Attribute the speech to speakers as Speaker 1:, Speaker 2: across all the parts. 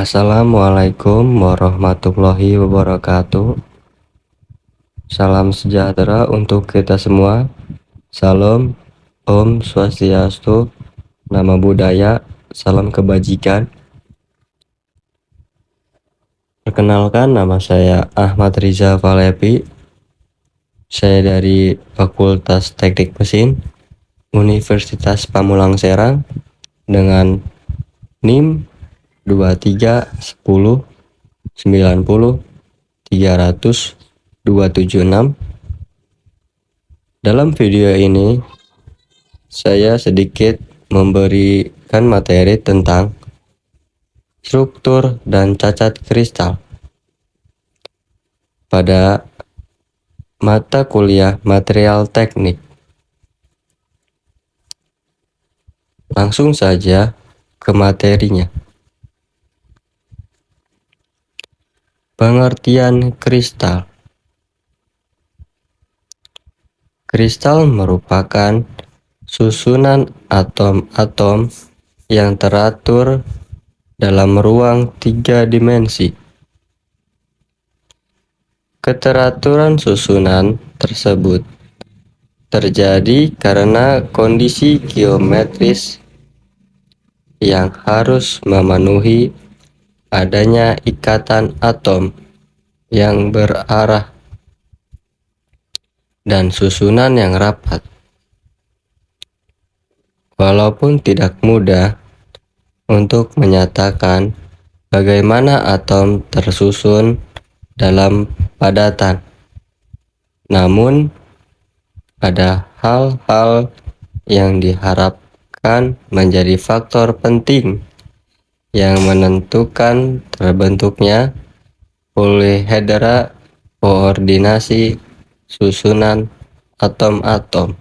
Speaker 1: Assalamualaikum warahmatullahi wabarakatuh. Salam sejahtera untuk kita semua. Salam, Om Swastiastu, Namo Buddhaya, salam kebajikan. Perkenalkan, nama saya Ahmad Riza Valepi. Saya dari Fakultas Teknik Mesin Universitas Pamulang Serang dengan NIM 2310 90 300 276. Dalam video ini saya sedikit memberikan materi tentang struktur dan cacat kristal pada mata kuliah material teknik. Langsung saja ke materinya. Pengertian kristal. Kristal merupakan susunan atom-atom yang teratur dalam ruang 3 dimensi. Keteraturan susunan tersebut terjadi karena kondisi geometris yang harus memenuhi adanya ikatan atom yang berarah dan susunan yang rapat. Walaupun tidak mudah untuk menyatakan bagaimana atom tersusun dalam padatan, namun ada hal-hal yang diharapkan menjadi faktor penting yang menentukan terbentuknya polihedra koordinasi susunan atom-atom.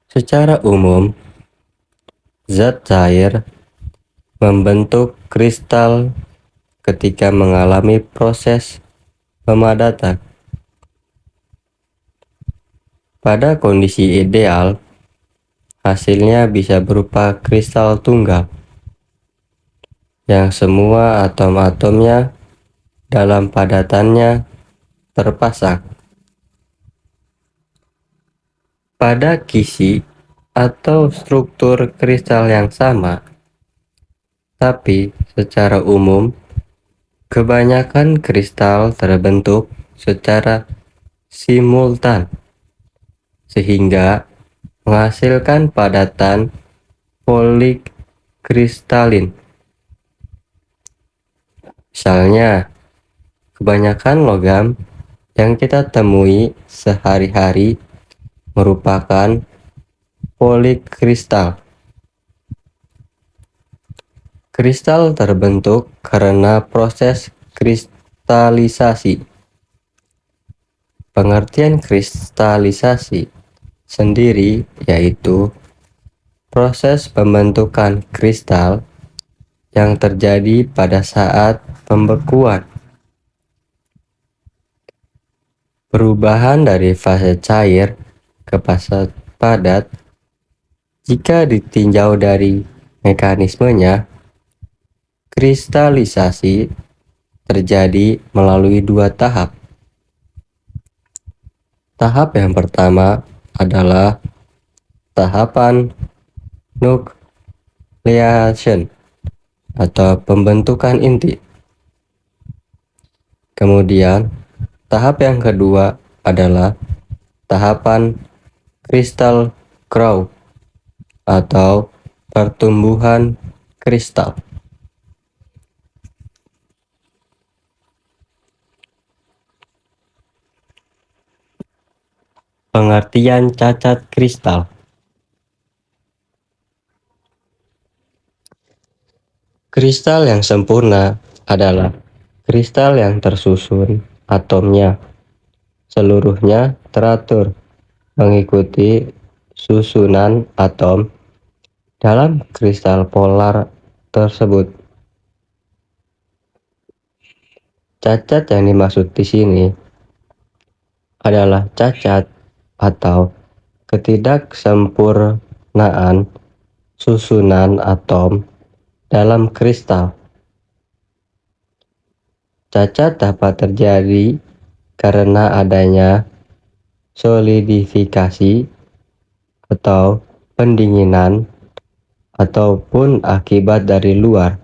Speaker 1: Secara umum, zat cair membentuk kristal ketika mengalami proses pemadatan. Pada kondisi ideal, hasilnya bisa berupa kristal tunggal yang semua atom-atomnya dalam padatannya terpasang. Pada kisi atau struktur kristal yang sama, tapi secara umum kebanyakan kristal terbentuk secara simultan sehingga menghasilkan padatan polikristalin. Misalnya, kebanyakan logam yang kita temui sehari-hari merupakan polikristal. Kristal terbentuk karena proses kristalisasi. Pengertian kristalisasi sendiri yaitu proses pembentukan kristal yang terjadi pada saat pembekuan. Perubahan dari fase cair ke fase padat, jika ditinjau dari mekanismenya, kristalisasi terjadi melalui 2 tahap. Tahap yang pertama adalah tahapan nucleation atau pembentukan inti. Kemudian, tahap yang kedua adalah tahapan crystal growth atau pertumbuhan kristal. Pengertian cacat kristal. Kristal yang sempurna adalah kristal yang tersusun atomnya seluruhnya teratur mengikuti susunan atom dalam kristal polar tersebut. Cacat yang dimaksud di sini adalah cacat atau ketidaksempurnaan susunan atom dalam kristal. Cacat dapat terjadi karena adanya solidifikasi atau pendinginan ataupun akibat dari luar.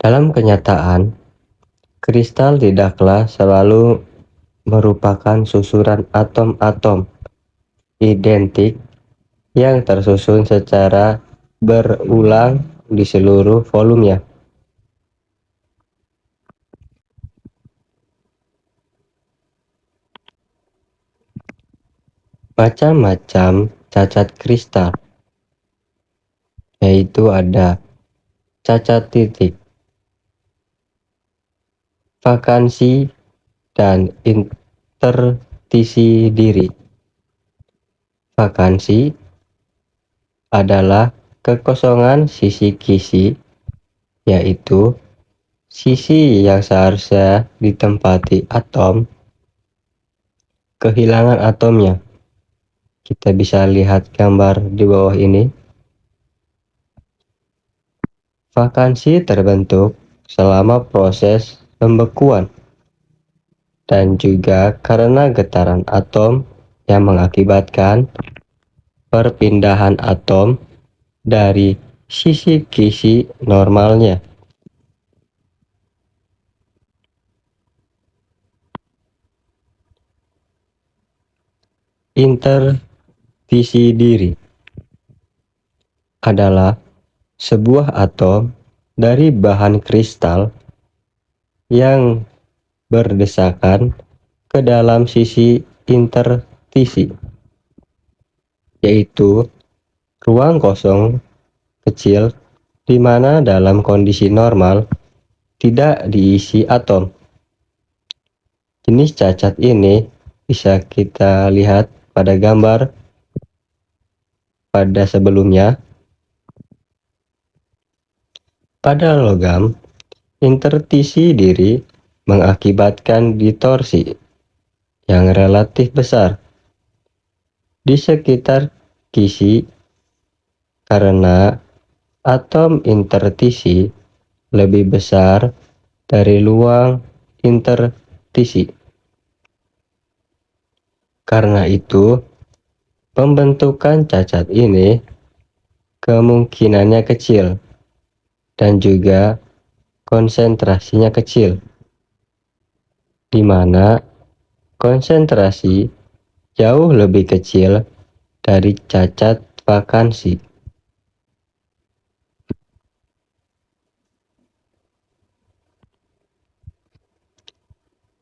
Speaker 1: Dalam kenyataan, kristal tidaklah selalu merupakan susunan atom-atom identik yang tersusun secara berulang di seluruh volumenya. Macam-macam cacat kristal, yaitu ada cacat titik, vakansi, dan intertisi diri. Vakansi adalah kekosongan sisi kisi, yaitu sisi yang seharusnya ditempati atom, kehilangan atomnya. Kita bisa lihat gambar di bawah ini. Vakansi terbentuk selama proses pembekuan dan juga karena getaran atom yang mengakibatkan perpindahan atom dari sisi kisi normalnya. Intertisi diri adalah sebuah atom dari bahan kristal yang berdesakan ke dalam sisi intertisi, yaitu ruang kosong kecil di mana dalam kondisi normal tidak diisi atom. Jenis cacat ini bisa kita lihat pada gambar pada sebelumnya. Pada logam, intertisi diri mengakibatkan distorsi yang relatif besar di sekitar kisi karena atom intertisi lebih besar dari luang intertisi. Karena itu, pembentukan cacat ini kemungkinannya kecil dan juga konsentrasinya kecil, di mana konsentrasi jauh lebih kecil dari cacat vakansi.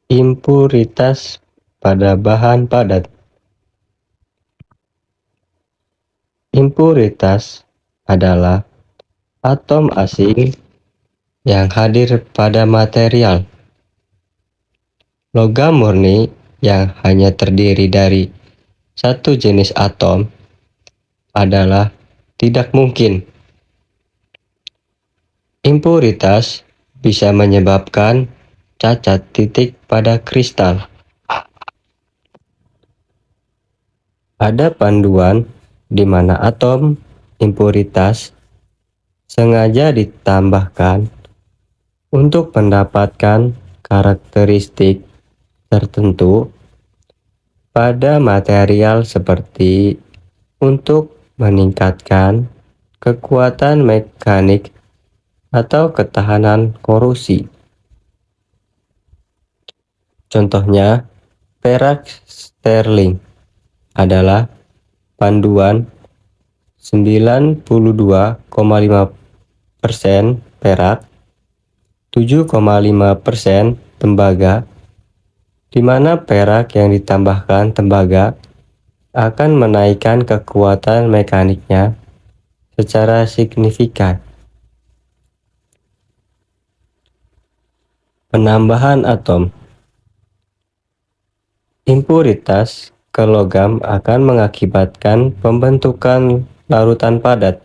Speaker 1: Impuritas pada bahan padat. Impuritas adalah atom asing yang hadir pada material. Logam murni yang hanya terdiri dari satu jenis atom adalah tidak mungkin. Impuritas bisa menyebabkan cacat titik pada kristal. Ada panduan di mana atom impuritas sengaja ditambahkan untuk mendapatkan karakteristik tertentu pada material seperti untuk meningkatkan kekuatan mekanik atau ketahanan korosi. Contohnya, perak sterling adalah panduan 92,5% perak, 7,5% tembaga, di mana perak yang ditambahkan tembaga akan menaikkan kekuatan mekaniknya secara signifikan. Penambahan atom. Impuritas ke logam akan mengakibatkan pembentukan larutan padat,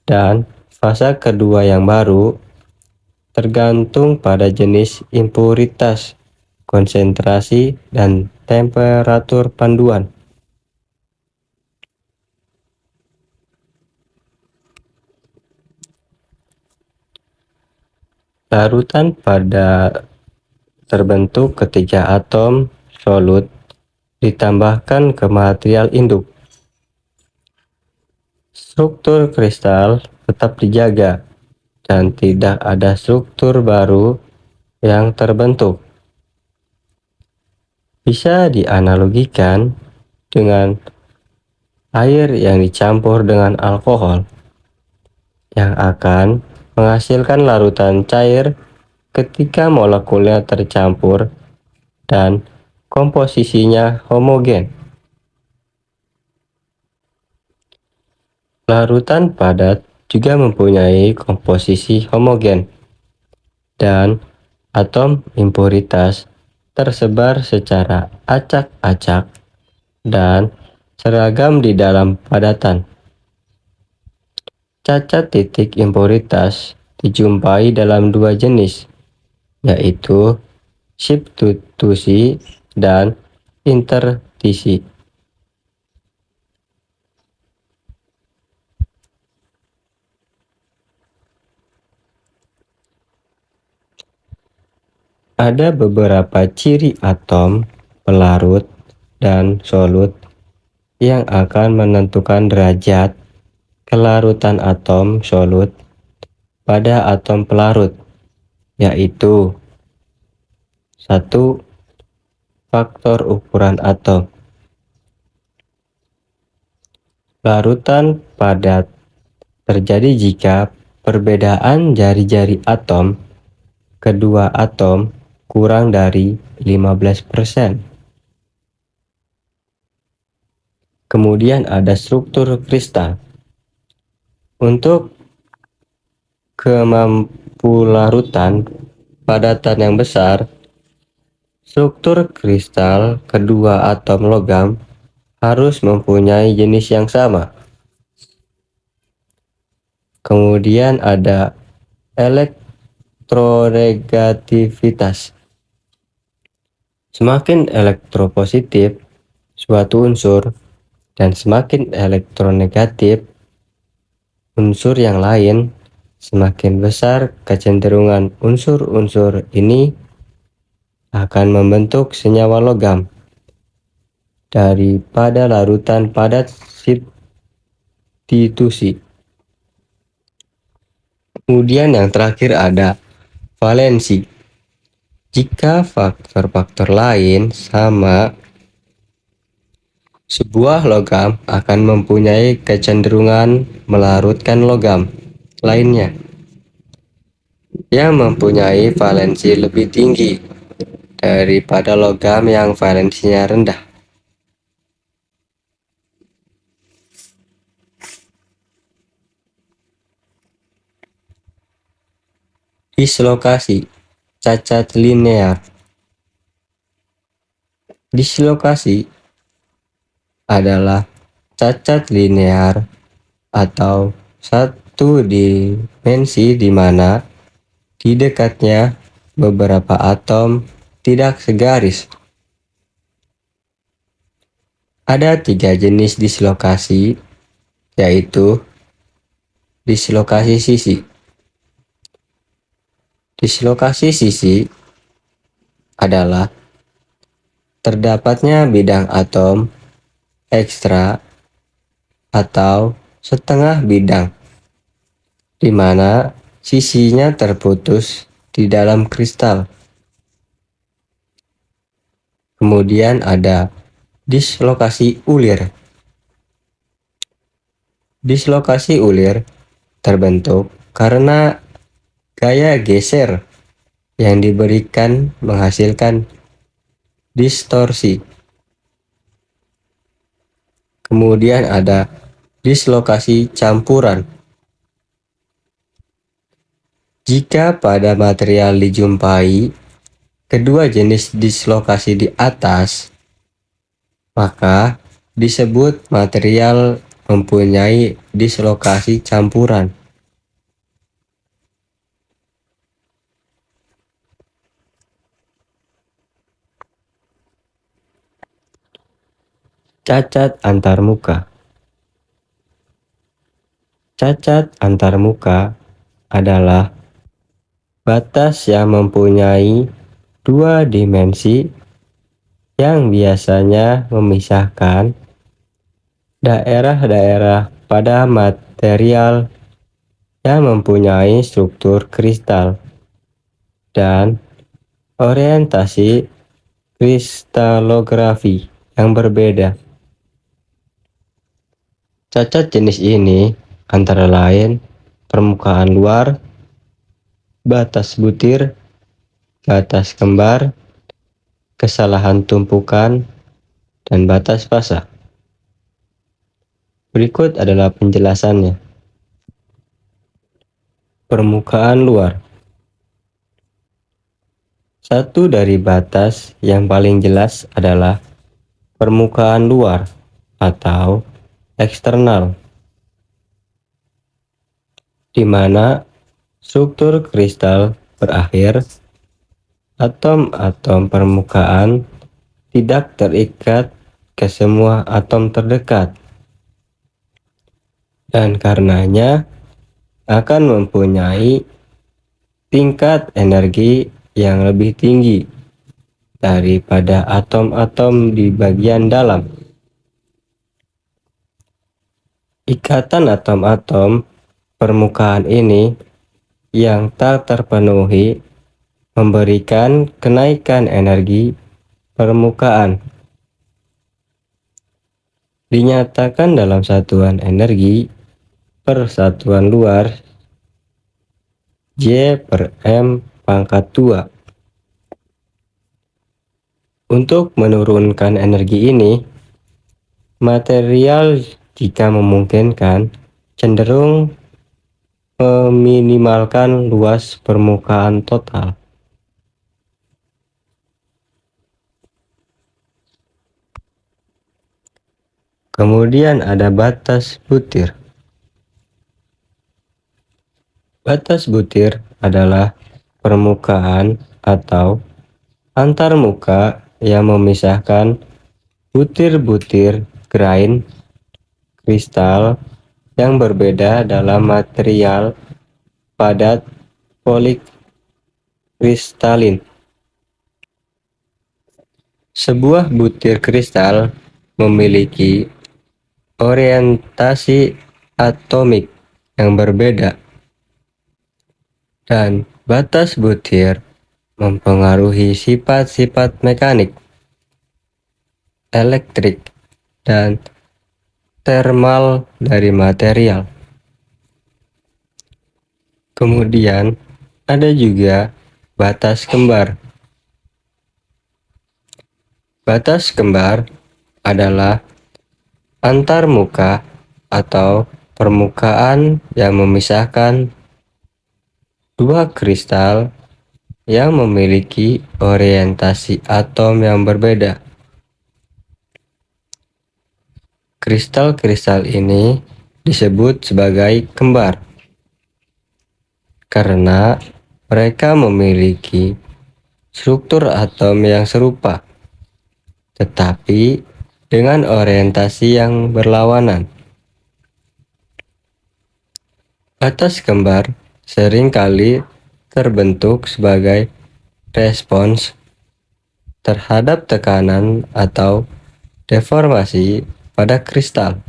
Speaker 1: dan fase kedua yang baru tergantung pada jenis impuritas konsentrasi, dan temperatur panduan. Larutan pada terbentuk ketika atom solut ditambahkan ke material induk. Struktur kristal tetap dijaga dan tidak ada struktur baru yang terbentuk. Bisa dianalogikan dengan air yang dicampur dengan alkohol yang akan menghasilkan larutan cair ketika molekulnya tercampur dan komposisinya homogen. Larutan padat juga mempunyai komposisi homogen dan atom impuritas tersebar secara acak-acak dan seragam di dalam padatan. Cacat titik impuritas dijumpai dalam dua jenis, yaitu substitusi dan intertisi. Ada beberapa ciri atom, pelarut, dan solut yang akan menentukan derajat kelarutan atom solut pada atom pelarut, yaitu 1. Faktor ukuran atom. Larutan padat terjadi jika perbedaan jari-jari atom kedua atom kurang dari 15%. Kemudian ada struktur kristal. Untuk kemampularutan padatan yang besar, struktur kristal kedua atom logam harus mempunyai jenis yang sama. Kemudian ada elektronegativitas. Semakin elektropositif suatu unsur dan semakin elektronegatif unsur yang lain, semakin besar kecenderungan unsur-unsur ini akan membentuk senyawa logam daripada larutan padat substitusi. Kemudian yang terakhir ada valensi. Jika faktor-faktor lain sama, sebuah logam akan mempunyai kecenderungan melarutkan logam lainnya yang mempunyai valensi lebih tinggi daripada logam yang valensinya rendah. Dislokasi, cacat linear. Dislokasi adalah cacat linear atau satu dimensi di mana di dekatnya beberapa atom tidak segaris. Ada 3 jenis dislokasi, yaitu dislokasi sisi. Dislokasi sisi adalah terdapatnya bidang atom ekstra atau setengah bidang, di mana sisinya terputus di dalam kristal. Kemudian ada dislokasi ulir. Dislokasi ulir terbentuk karena gaya geser yang diberikan menghasilkan distorsi. Kemudian ada dislokasi campuran. Jika pada material dijumpai kedua jenis dislokasi di atas, maka disebut material mempunyai dislokasi campuran. Cacat antarmuka. Cacat antarmuka adalah batas yang mempunyai dua dimensi yang biasanya memisahkan daerah-daerah pada material yang mempunyai struktur kristal dan orientasi kristalografi yang berbeda. Cacat jenis ini antara lain permukaan luar, batas butir, batas kembar, kesalahan tumpukan, dan batas fasa. Berikut adalah penjelasannya. Permukaan luar. Satu dari batas yang paling jelas adalah permukaan luar atau eksternal, di mana struktur kristal berakhir, atom-atom permukaan tidak terikat ke semua atom terdekat, dan karenanya akan mempunyai tingkat energi yang lebih tinggi daripada atom-atom di bagian dalam. Ikatan atom-atom permukaan ini yang tak terpenuhi memberikan kenaikan energi permukaan. Dinyatakan dalam satuan energi per satuan luar J per M pangkat 2. Untuk menurunkan energi ini, material jika memungkinkan cenderung meminimalkan luas permukaan total. Kemudian ada batas butir. Batas butir adalah permukaan atau antarmuka yang memisahkan butir-butir grain kristal yang berbeda dalam material padat polikristalin. Sebuah butir kristal memiliki orientasi atomik yang berbeda, dan batas butir mempengaruhi sifat-sifat mekanik, elektrik, dan termal dari material. Kemudian ada juga batas kembar. Batas kembar adalah antarmuka atau permukaan yang memisahkan dua kristal yang memiliki orientasi atom yang berbeda. Kristal-kristal ini disebut sebagai kembar karena mereka memiliki struktur atom yang serupa, tetapi dengan orientasi yang berlawanan. Batas kembar seringkali terbentuk sebagai respons terhadap tekanan atau deformasi pada kristal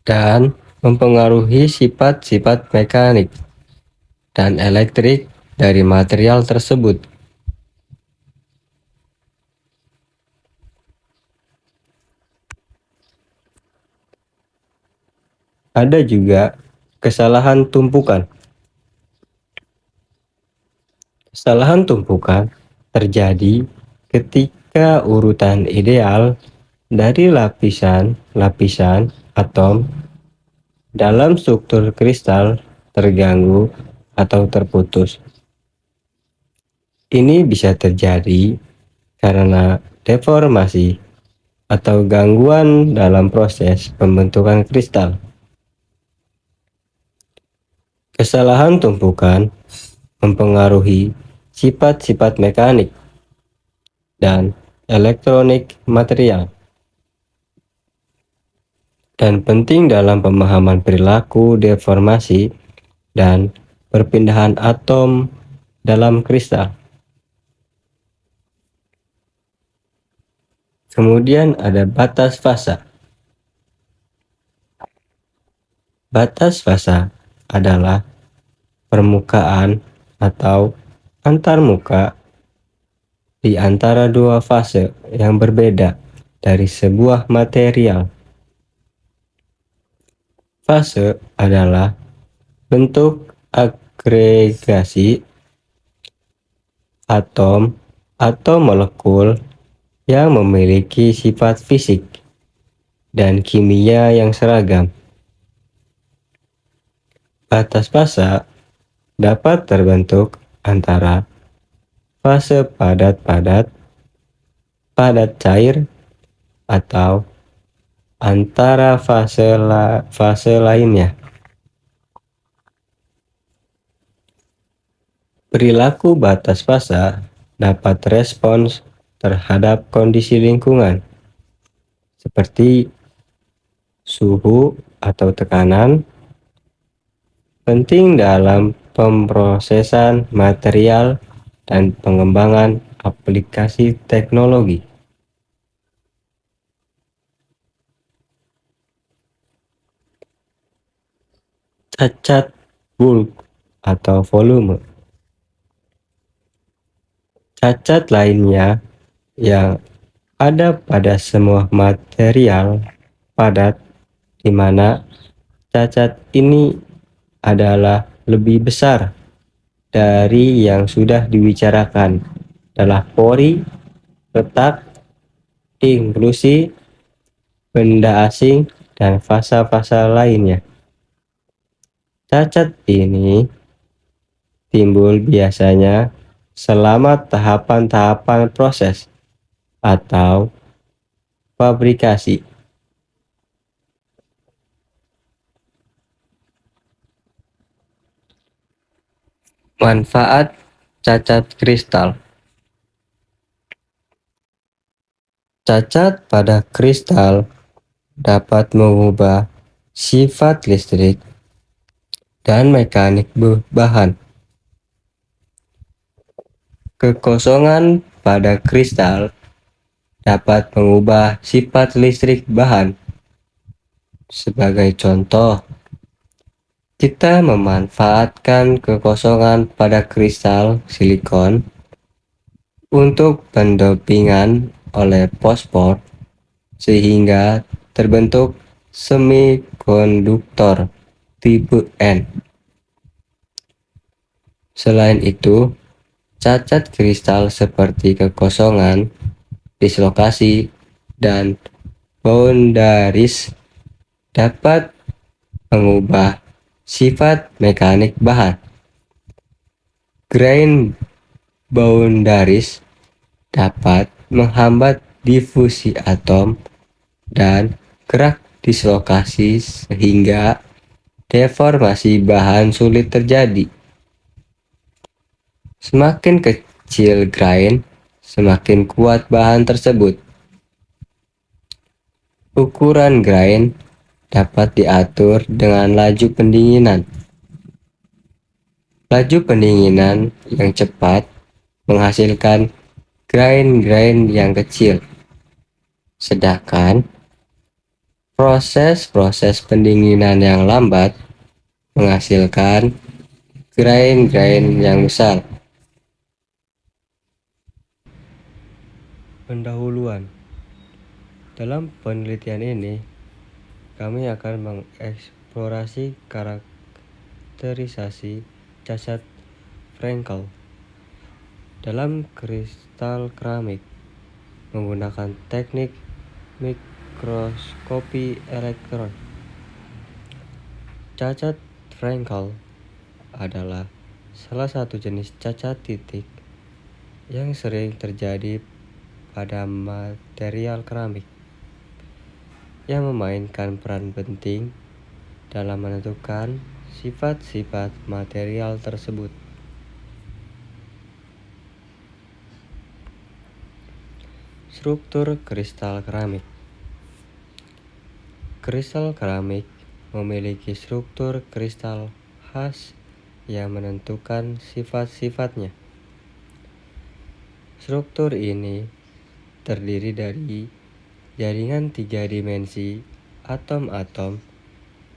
Speaker 1: dan mempengaruhi sifat-sifat mekanik dan elektrik dari material tersebut. Ada juga kesalahan tumpukan. Kesalahan tumpukan terjadi ketika urutan ideal dari lapisan-lapisan atom dalam struktur kristal terganggu atau terputus. Ini bisa terjadi karena deformasi atau gangguan dalam proses pembentukan kristal. Kesalahan tumpukan mempengaruhi sifat-sifat mekanik dan elektronik material. dan penting dalam pemahaman perilaku deformasi dan perpindahan atom dalam kristal. Kemudian ada batas fasa. Batas fasa adalah permukaan atau antarmuka di antara dua fase yang berbeda dari sebuah material. Fase adalah bentuk agregasi atom atau molekul yang memiliki sifat fisik dan kimia yang seragam. Batas fasa dapat terbentuk antara fase padat-padat, padat cair, atau antara fase lainnya. Perilaku batas fasa dapat respons terhadap kondisi lingkungan, seperti suhu atau tekanan, penting dalam pemrosesan material dan pengembangan aplikasi teknologi. Cacat bulk atau volume. Cacat lainnya yang ada pada semua material padat, di mana cacat ini adalah lebih besar dari yang sudah dibicarakan, adalah pori, retak, inklusi, benda asing, dan fasa-fasa lainnya. Cacat ini timbul biasanya selama tahapan-tahapan proses atau fabrikasi. Manfaat cacat kristal. Cacat pada kristal dapat mengubah sifat listrik dan mekanik bahan. Kekosongan pada kristal dapat mengubah sifat listrik bahan. Sebagai contoh, kita memanfaatkan kekosongan pada kristal silikon untuk pendopingan oleh fosfor sehingga terbentuk semikonduktor tipe N. Selain itu, cacat kristal seperti kekosongan, dislokasi, dan boundaries dapat mengubah sifat mekanik bahan. Grain boundaries dapat menghambat difusi atom dan gerak dislokasi sehingga deformasi bahan sulit terjadi. Semakin kecil grain, semakin kuat bahan tersebut. Ukuran grain dapat diatur dengan laju pendinginan. Laju pendinginan yang cepat menghasilkan grain-grain yang kecil, sedangkan proses-proses pendinginan yang lambat menghasilkan grain-grain yang besar. Pendahuluan. Dalam penelitian ini, kami akan mengeksplorasi karakterisasi cacat Frankel dalam kristal keramik menggunakan teknik mikroskopi elektron. Cacat Frankel adalah salah satu jenis cacat titik yang sering terjadi pada material keramik, yang memainkan peran penting dalam menentukan sifat-sifat material tersebut. Struktur kristal keramik. Kristal keramik memiliki struktur kristal khas yang menentukan sifat-sifatnya. Struktur ini terdiri dari jaringan 3 dimensi atom-atom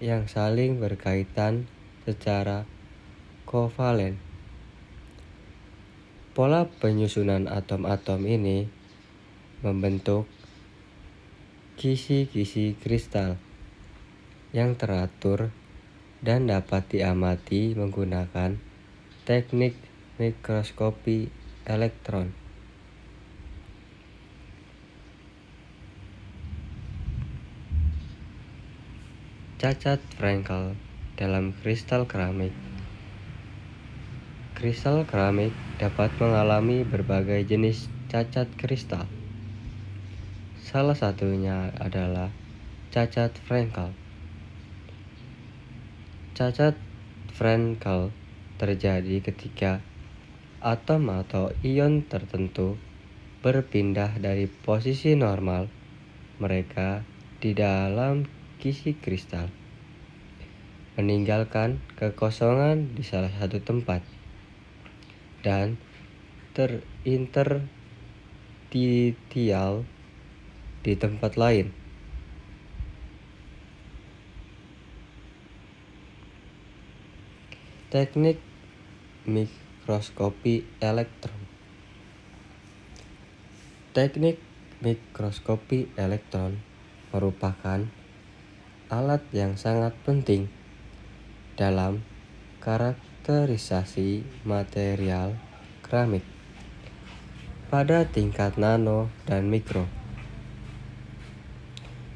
Speaker 1: yang saling berkaitan secara kovalen. Pola penyusunan atom-atom ini membentuk kisi-kisi kristal yang teratur dan dapat diamati menggunakan teknik mikroskopi elektron. Cacat Frankel dalam kristal keramik. Kristal keramik dapat mengalami berbagai jenis cacat kristal. Salah satunya adalah cacat Frankel. Cacat Frankel terjadi ketika atom atau ion tertentu berpindah dari posisi normal mereka di dalam kisi kristal, meninggalkan kekosongan di salah satu tempat, dan terinterstitial di tempat lain. Teknik mikroskopi elektron. Teknik mikroskopi elektron merupakan alat yang sangat penting dalam karakterisasi material keramik pada tingkat nano dan mikro.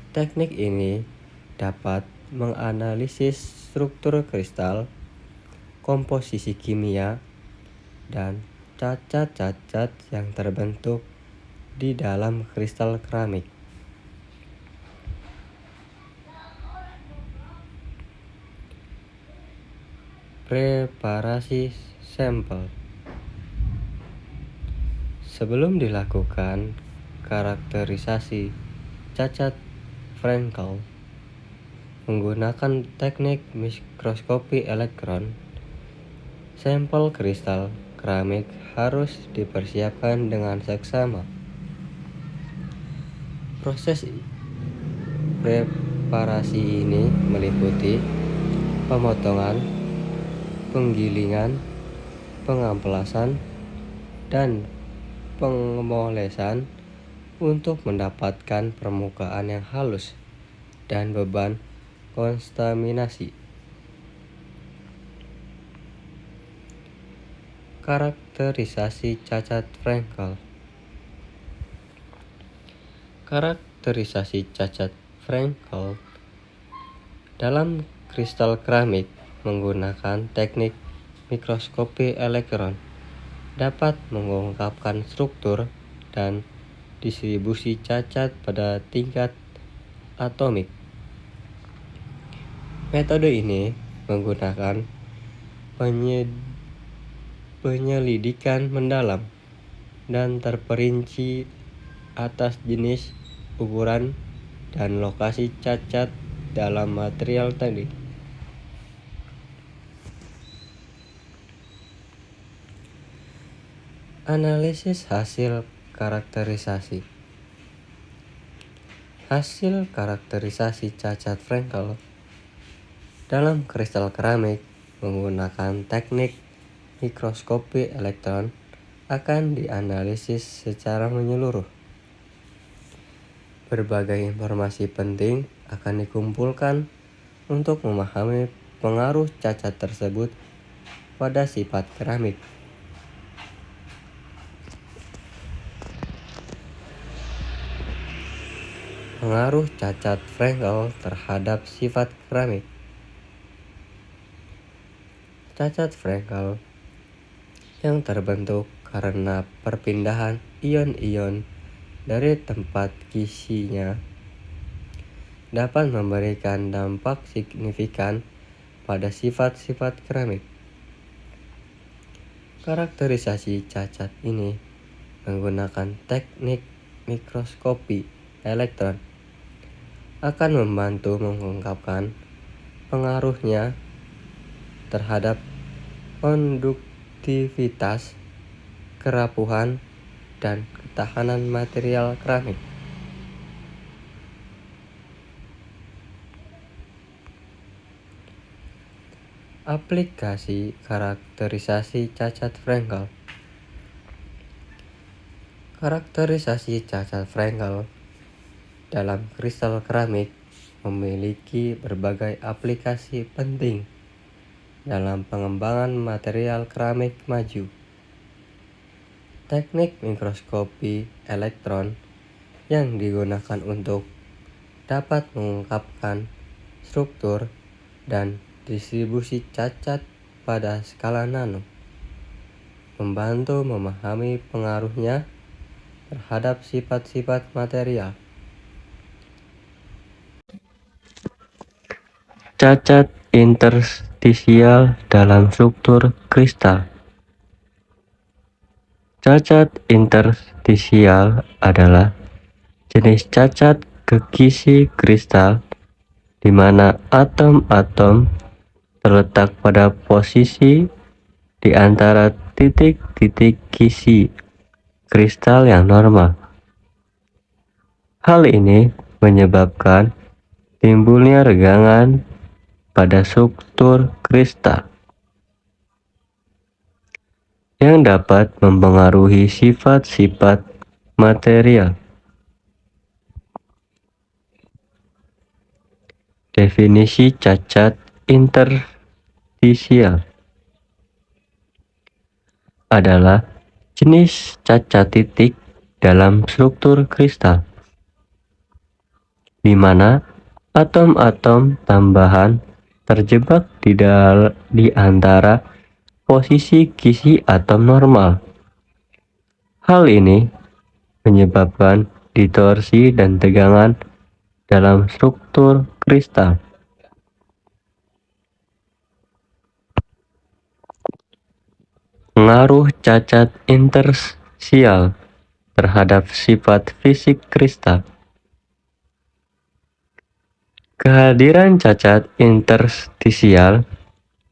Speaker 1: Teknik ini dapat menganalisis struktur kristal, komposisi kimia, dan cacat-cacat yang terbentuk di dalam kristal keramik. Preparasi sampel. Sebelum dilakukan karakterisasi cacat Frankel menggunakan teknik mikroskopi elektron, sampel kristal keramik harus dipersiapkan dengan seksama. Proses preparasi ini meliputi pemotongan, penggilingan, pengampelasan, dan pengolesan untuk mendapatkan permukaan yang halus dan beban kontaminasi. Karakterisasi cacat Frankel. Karakterisasi cacat Frankel dalam kristal keramik menggunakan teknik mikroskopi elektron dapat mengungkapkan struktur dan distribusi cacat pada tingkat atomik. Metode ini menggunakan penyelidikan mendalam dan terperinci atas jenis, ukuran, dan lokasi cacat dalam material tadi. Analisis hasil karakterisasi. Hasil karakterisasi cacat Frankel dalam kristal keramik menggunakan teknik mikroskopi elektron akan dianalisis secara menyeluruh. Berbagai informasi penting akan dikumpulkan untuk memahami pengaruh cacat tersebut pada sifat keramik. Pengaruh cacat Frankel terhadap sifat keramik. Cacat Frankel yang terbentuk karena perpindahan ion-ion dari tempat kisinya dapat memberikan dampak signifikan pada sifat-sifat keramik. Karakterisasi cacat ini menggunakan teknik mikroskopi elektron akan membantu mengungkapkan pengaruhnya terhadap konduktivitas, kerapuhan, dan ketahanan material keramik. Aplikasi karakterisasi cacat Frankel. Karakterisasi cacat Frankel dalam kristal keramik memiliki berbagai aplikasi penting dalam pengembangan material keramik maju. Teknik mikroskopi elektron yang digunakan untuk dapat mengungkapkan struktur dan distribusi cacat pada skala nano, membantu memahami pengaruhnya terhadap sifat-sifat material. Cacat interstisial dalam struktur kristal. Cacat interstisial adalah jenis cacat gegisi kristal di mana atom-atom terletak pada posisi di antara titik-titik kisi kristal yang normal. Hal ini menyebabkan timbulnya regangan pada struktur kristal yang dapat mempengaruhi sifat-sifat material. Definisi cacat interstisial adalah jenis cacat titik dalam struktur kristal di mana atom-atom tambahan terjebak di antara posisi kisi atom normal. Hal ini menyebabkan distorsi dan tegangan dalam struktur kristal. Pengaruh cacat interstisial terhadap sifat fisik kristal. Kehadiran cacat interstisial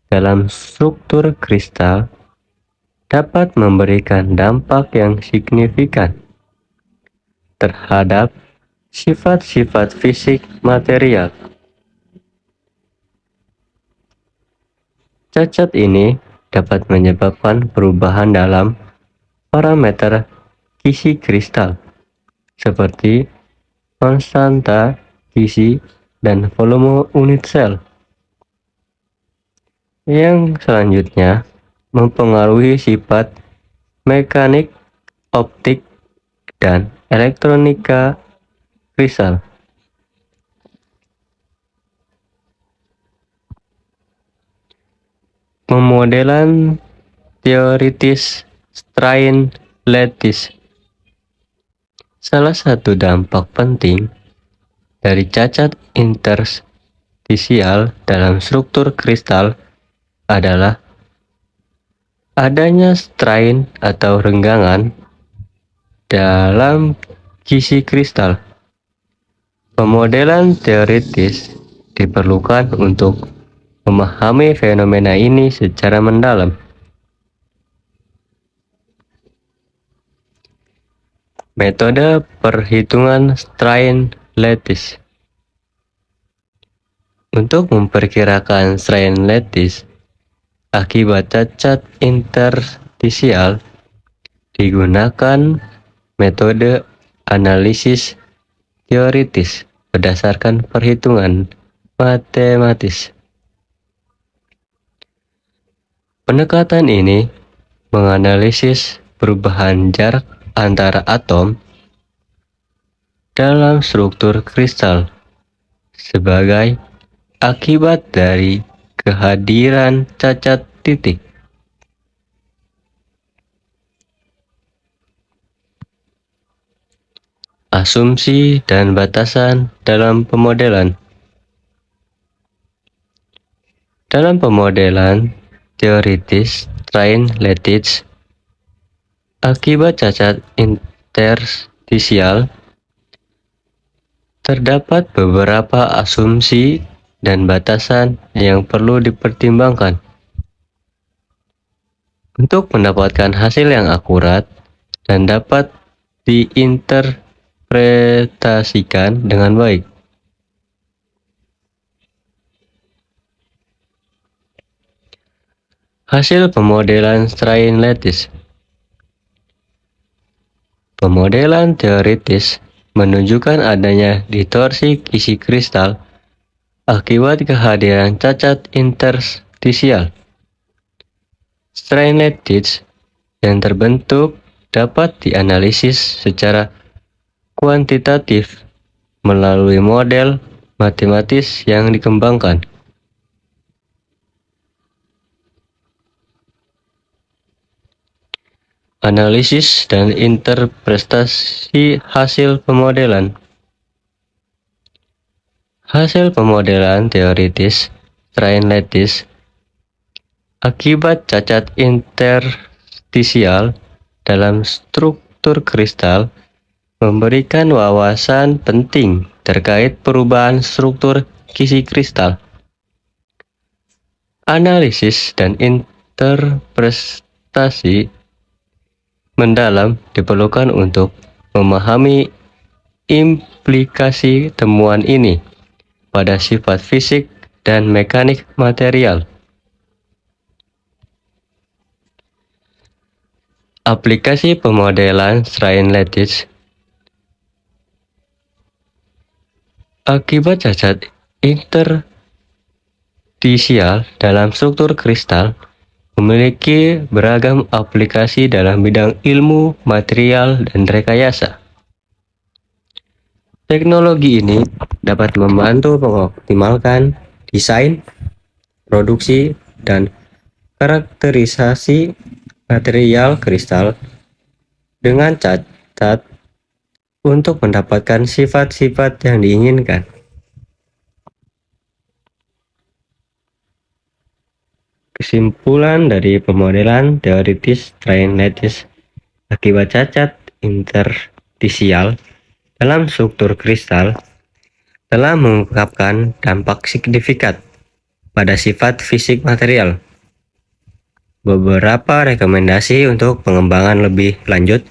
Speaker 1: dalam struktur kristal dapat memberikan dampak yang signifikan terhadap sifat-sifat fisik material. Cacat ini dapat menyebabkan perubahan dalam parameter kisi kristal, seperti konstanta kisi dan volume unit sel, yang selanjutnya mempengaruhi sifat mekanik, optik, dan elektronika kristal. Pemodelan teoritis strain lattice. Salah satu dampak penting dari cacat interstisial dalam struktur kristal adalah adanya strain atau renggangan dalam kisi kristal. Pemodelan teoritis diperlukan untuk memahami fenomena ini secara mendalam. Metode perhitungan strain lattice. Untuk memperkirakan strain lattice akibat cacat interstisial digunakan metode analisis teoritis berdasarkan perhitungan matematis. Pendekatan ini menganalisis perubahan jarak antara atom dalam struktur kristal sebagai akibat dari kehadiran cacat titik. Asumsi dan batasan dalam pemodelan. Dalam pemodelan teoritis strain lattice, akibat cacat interstisial Terdapat beberapa asumsi dan batasan yang perlu dipertimbangkan. Untuk mendapatkan hasil yang akurat dan dapat diinterpretasikan dengan baik. Hasil pemodelan strain lattice. Pemodelan teoritis menunjukkan adanya distorsi isi kristal akibat kehadiran cacat interstisial. Strain lattice yang terbentuk dapat dianalisis secara kuantitatif melalui model matematis yang dikembangkan. Analisis dan interpretasi hasil pemodelan. Hasil pemodelan teoritis strain lattice akibat cacat interstisial dalam struktur kristal memberikan wawasan penting terkait perubahan struktur kisi kristal. Analisis dan interpretasi mendalam diperlukan untuk memahami implikasi temuan ini pada sifat fisik dan mekanik material. Aplikasi pemodelan strain lattice. Akibat cacat interstisial dalam struktur kristal memiliki beragam aplikasi dalam bidang ilmu, material, dan rekayasa. Teknologi ini dapat membantu mengoptimalkan desain, produksi, dan karakterisasi material kristal dengan cacat untuk mendapatkan sifat-sifat yang diinginkan. Kesimpulan dari pemodelan teoritis strain lattice akibat cacat interstisial dalam struktur kristal telah mengungkapkan dampak signifikan pada sifat fisik material. Beberapa rekomendasi untuk pengembangan lebih lanjut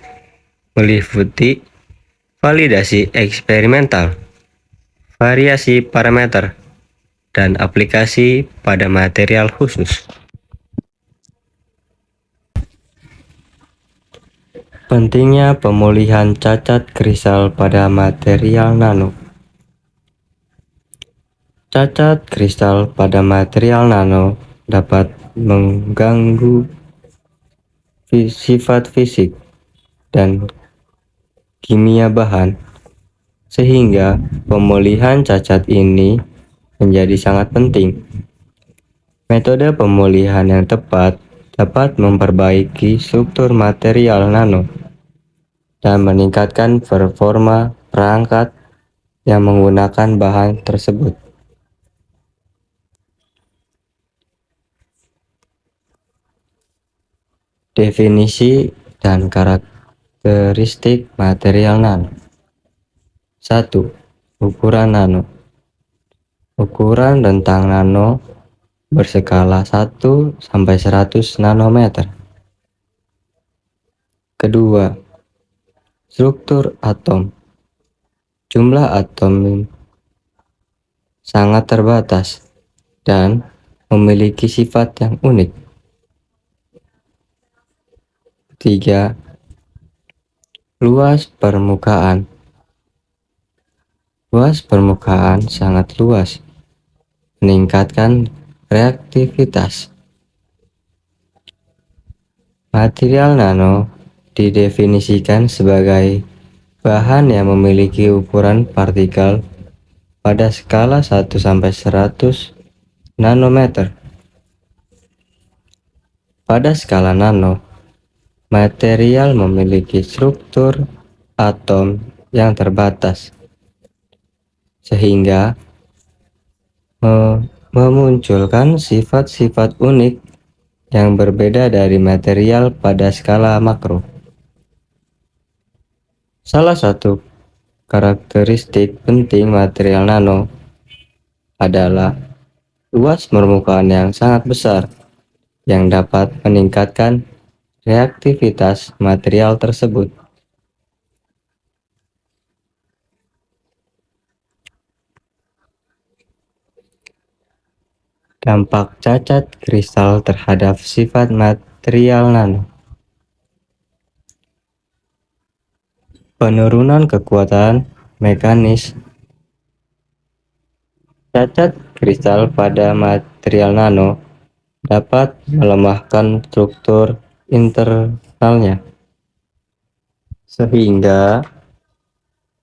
Speaker 1: meliputi validasi eksperimental, variasi parameter, dan aplikasi pada material khusus. Pentingnya pemulihan cacat kristal pada material nano. Cacat kristal pada material nano dapat mengganggu sifat fisik dan kimia bahan, sehingga pemulihan cacat ini menjadi sangat penting. Metode pemulihan yang tepat dapat memperbaiki struktur material nano dan meningkatkan performa perangkat yang menggunakan bahan tersebut. Definisi dan karakteristik material nano. 1. Ukuran nano. Ukuran rentang nano berskala 1 sampai 100 nanometer. Kedua, struktur atom. Jumlah atom sangat terbatas dan memiliki sifat yang unik. Ketiga, luas permukaan. Luas permukaan sangat luas, meningkatkan reaktivitas. Material nano didefinisikan sebagai bahan yang memiliki ukuran partikel pada skala 1 sampai 100 nanometer. Pada skala nano, material memiliki struktur atom yang terbatas, sehingga memunculkan sifat-sifat unik yang berbeda dari material pada skala makro. Salah satu Karakteristik penting material nano adalah luas permukaan yang sangat besar yang dapat meningkatkan reaktivitas material tersebut. Dampak cacat kristal terhadap sifat material nano. Penurunan kekuatan mekanis. Cacat kristal pada material nano dapat melemahkan struktur internalnya, sehingga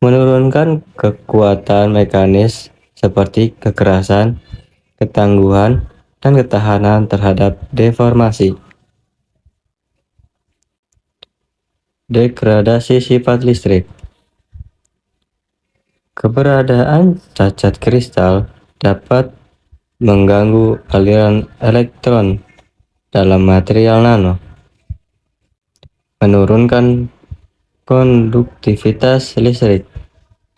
Speaker 1: menurunkan kekuatan mekanis seperti kekerasan, ketangguhan, dan ketahanan terhadap deformasi. Degradasi sifat listrik. Keberadaan cacat kristal dapat mengganggu aliran elektron dalam material nano, menurunkan konduktivitas listrik,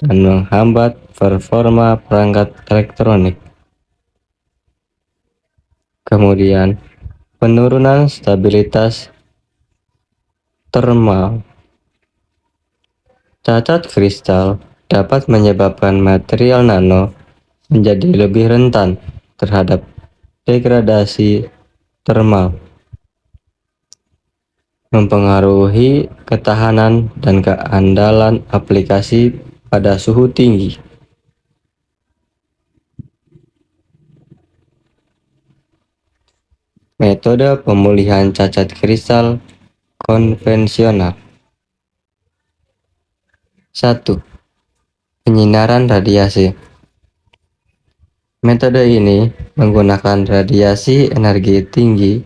Speaker 1: dan menghambat performa perangkat elektronik. Kemudian, penurunan stabilitas termal. Cacat kristal dapat menyebabkan material nano menjadi lebih rentan terhadap degradasi termal, mempengaruhi ketahanan dan keandalan aplikasi pada suhu tinggi. Metode pemulihan cacat kristal konvensional. 1. Penyinaran radiasi. Metode ini menggunakan radiasi energi tinggi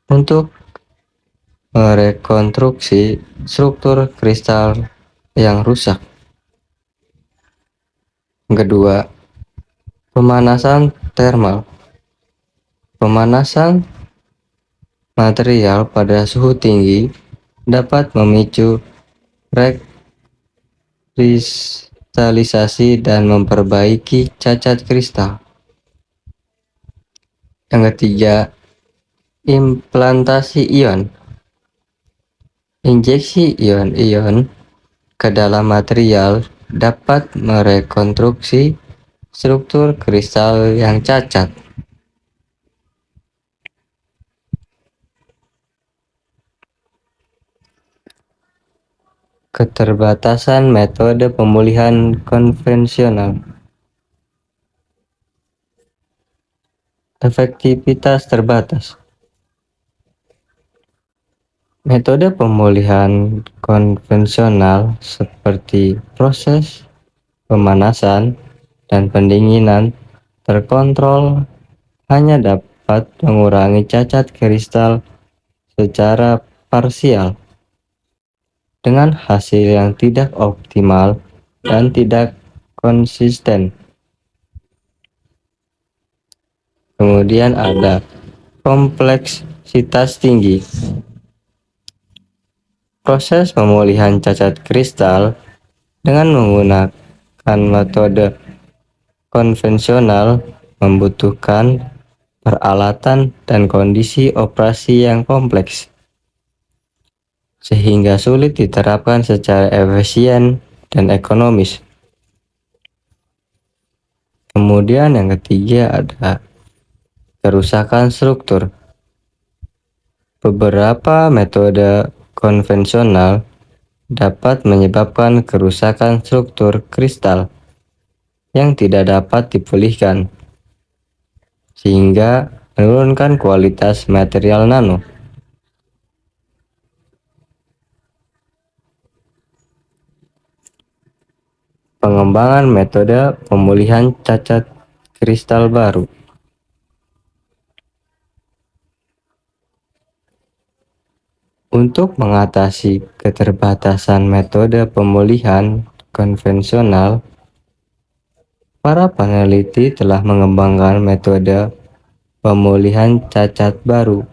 Speaker 1: untuk merekonstruksi struktur kristal yang rusak. Kedua, pemanasan termal. Pemanasan material pada suhu tinggi dapat memicu rekristalisasi dan memperbaiki cacat kristal. Yang ketiga, implantasi ion. Injeksi ion-ion ke dalam material dapat merekonstruksi struktur kristal yang cacat. Keterbatasan metode pemulihan konvensional. Efektivitas terbatas. Metode pemulihan konvensional seperti proses pemanasan dan pendinginan terkontrol hanya dapat mengurangi cacat kristal secara parsial, dengan hasil yang tidak optimal dan tidak konsisten. Kemudian ada kompleksitas tinggi. Proses pemulihan cacat kristal dengan menggunakan metode konvensional membutuhkan peralatan dan kondisi operasi yang kompleks, sehingga sulit diterapkan secara efisien dan ekonomis. Kemudian yang ketiga ada kerusakan struktur. Beberapa metode konvensional dapat menyebabkan kerusakan struktur kristal yang tidak dapat dipulihkan, sehingga menurunkan kualitas material nano. Pengembangan metode pemulihan cacat kristal baru. Untuk mengatasi keterbatasan metode pemulihan konvensional, para peneliti telah mengembangkan metode pemulihan cacat baru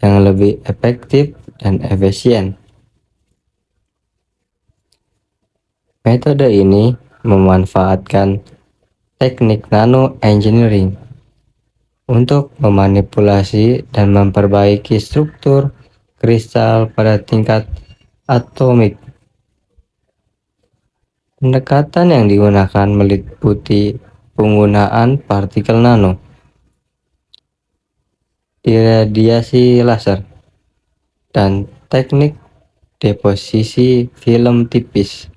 Speaker 1: yang lebih efektif dan efisien. Metode ini memanfaatkan teknik nano-engineering untuk memanipulasi dan memperbaiki struktur kristal pada tingkat atomik. Pendekatan yang digunakan meliputi penggunaan partikel nano, iradiasi laser, dan teknik deposisi film tipis.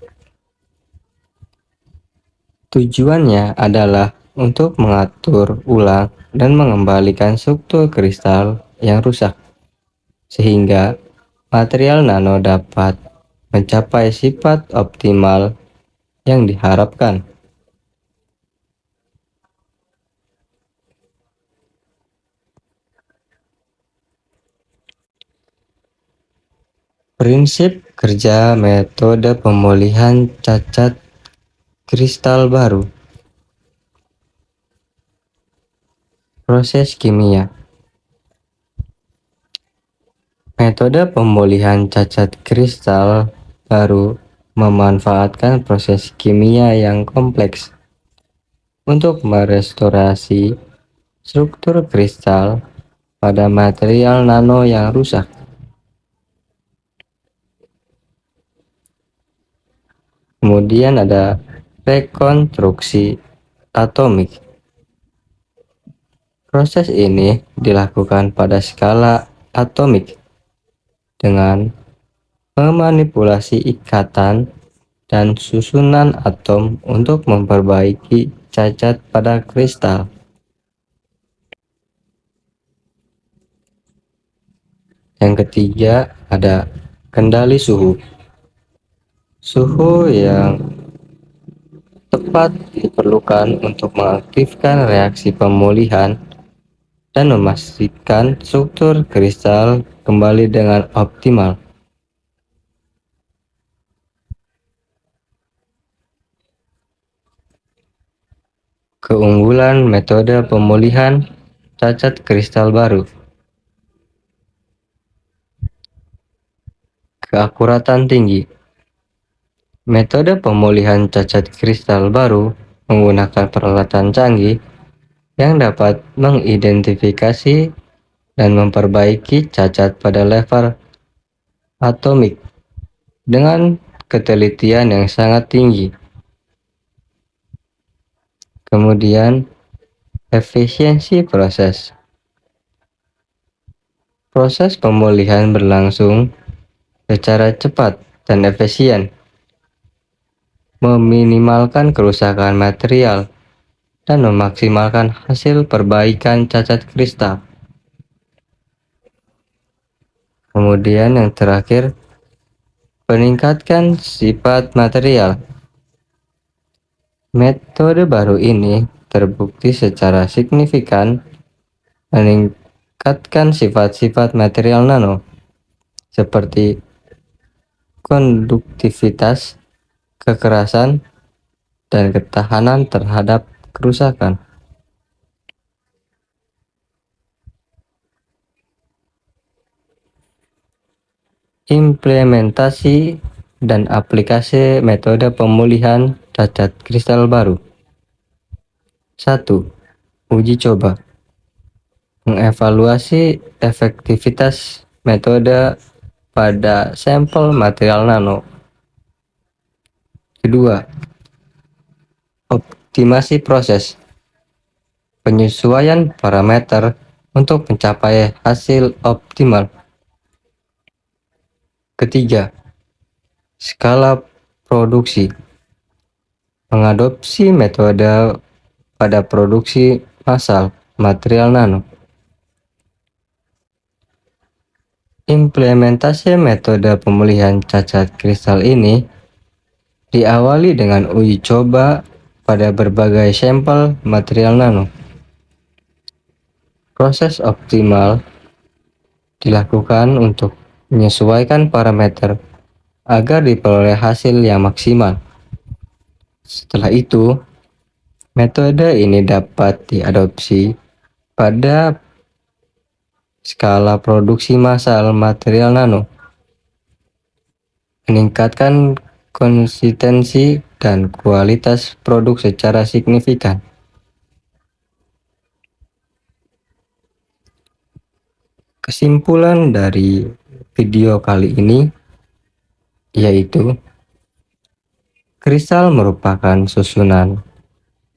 Speaker 1: Tujuannya adalah untuk mengatur ulang dan mengembalikan struktur kristal yang rusak, sehingga material nano dapat mencapai sifat optimal yang diharapkan. Prinsip kerja metode pemulihan cacat kristal baru. Proses kimia. Metode pemulihan cacat kristal baru memanfaatkan proses kimia yang kompleks untuk merestorasi struktur kristal pada material nano yang rusak. Kemudian ada rekonstruksi atomik. Proses ini dilakukan pada skala atomik dengan memanipulasi ikatan dan susunan atom untuk memperbaiki cacat pada kristal. Yang ketiga ada kendali suhu. Suhu yang tepat diperlukan untuk mengaktifkan reaksi pemulihan dan memastikan struktur kristal kembali dengan optimal. Keunggulan metode pemulihan cacat kristal baru. Keakuratan tinggi. Metode pemulihan cacat kristal baru menggunakan peralatan canggih yang dapat mengidentifikasi dan memperbaiki cacat pada level atomik dengan ketelitian yang sangat tinggi. Kemudian, efisiensi proses. Proses pemulihan berlangsung secara cepat dan efisien, meminimalkan kerusakan material dan memaksimalkan hasil perbaikan cacat kristal. Kemudian yang terakhir, meningkatkan sifat material. Metode baru ini terbukti secara signifikan meningkatkan sifat-sifat material nano seperti konduktivitas, kekerasan, dan ketahanan terhadap kerusakan. Implementasi dan aplikasi metode pemulihan cacat kristal baru. 1. Uji coba. Mengevaluasi efektivitas metode pada sampel material nano. Kedua, optimasi proses. Penyesuaian parameter untuk mencapai hasil optimal. Ketiga, skala produksi. Mengadopsi metode pada produksi massal material nano. Implementasi metode pemulihan cacat kristal ini diawali dengan uji coba pada berbagai sampel material nano. Proses optimal dilakukan untuk menyesuaikan parameter agar diperoleh hasil yang maksimal. Setelah itu, metode ini dapat diadopsi pada skala produksi massal material nano, meningkatkan konsistensi, dan kualitas produk secara signifikan. Kesimpulan dari video kali ini yaitu kristal merupakan susunan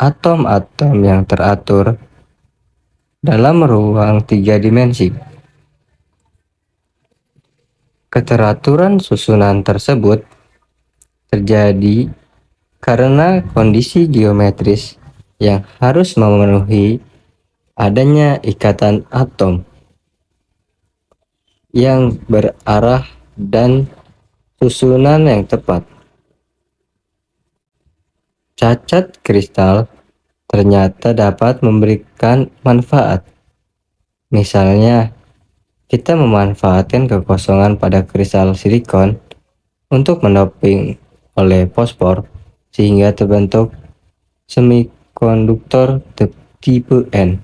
Speaker 1: atom-atom yang teratur dalam ruang 3 dimensi. Keteraturan susunan tersebut terjadi karena kondisi geometris yang harus memenuhi adanya ikatan atom yang berarah dan susunan yang tepat. Cacat kristal ternyata dapat memberikan manfaat. Misalnya, kita memanfaatkan kekosongan pada kristal silikon untuk mendoping oleh fosfor sehingga terbentuk semikonduktor tipe N.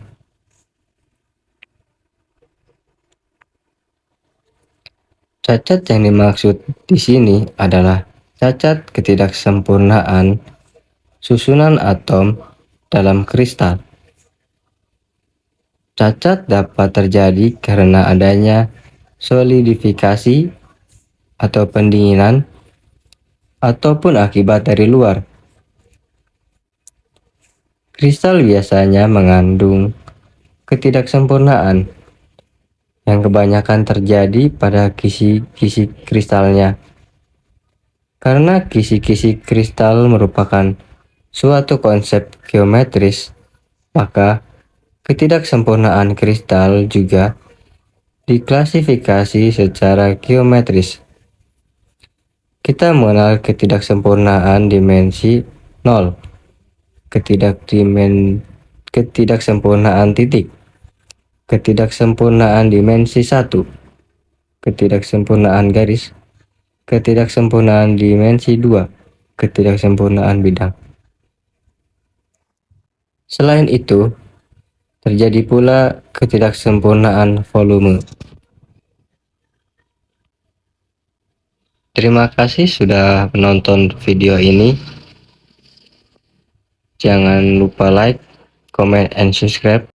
Speaker 1: Cacat yang dimaksud di sini adalah cacat ketidaksempurnaan susunan atom dalam kristal. Cacat dapat terjadi karena adanya solidifikasi atau pendinginan ataupun akibat dari luar. Kristal biasanya mengandung ketidaksempurnaan yang kebanyakan terjadi pada kisi-kisi kristalnya. Karena kisi-kisi kristal merupakan suatu konsep geometris, maka ketidaksempurnaan kristal juga diklasifikasi secara geometris. Kita mengenal ketidaksempurnaan dimensi 0, ketidaksempurnaan titik, ketidaksempurnaan dimensi 1, ketidaksempurnaan garis, ketidaksempurnaan dimensi 2, ketidaksempurnaan bidang. Selain itu, terjadi pula ketidaksempurnaan volume. Terima kasih sudah menonton video ini. Jangan lupa like, comment, and subscribe.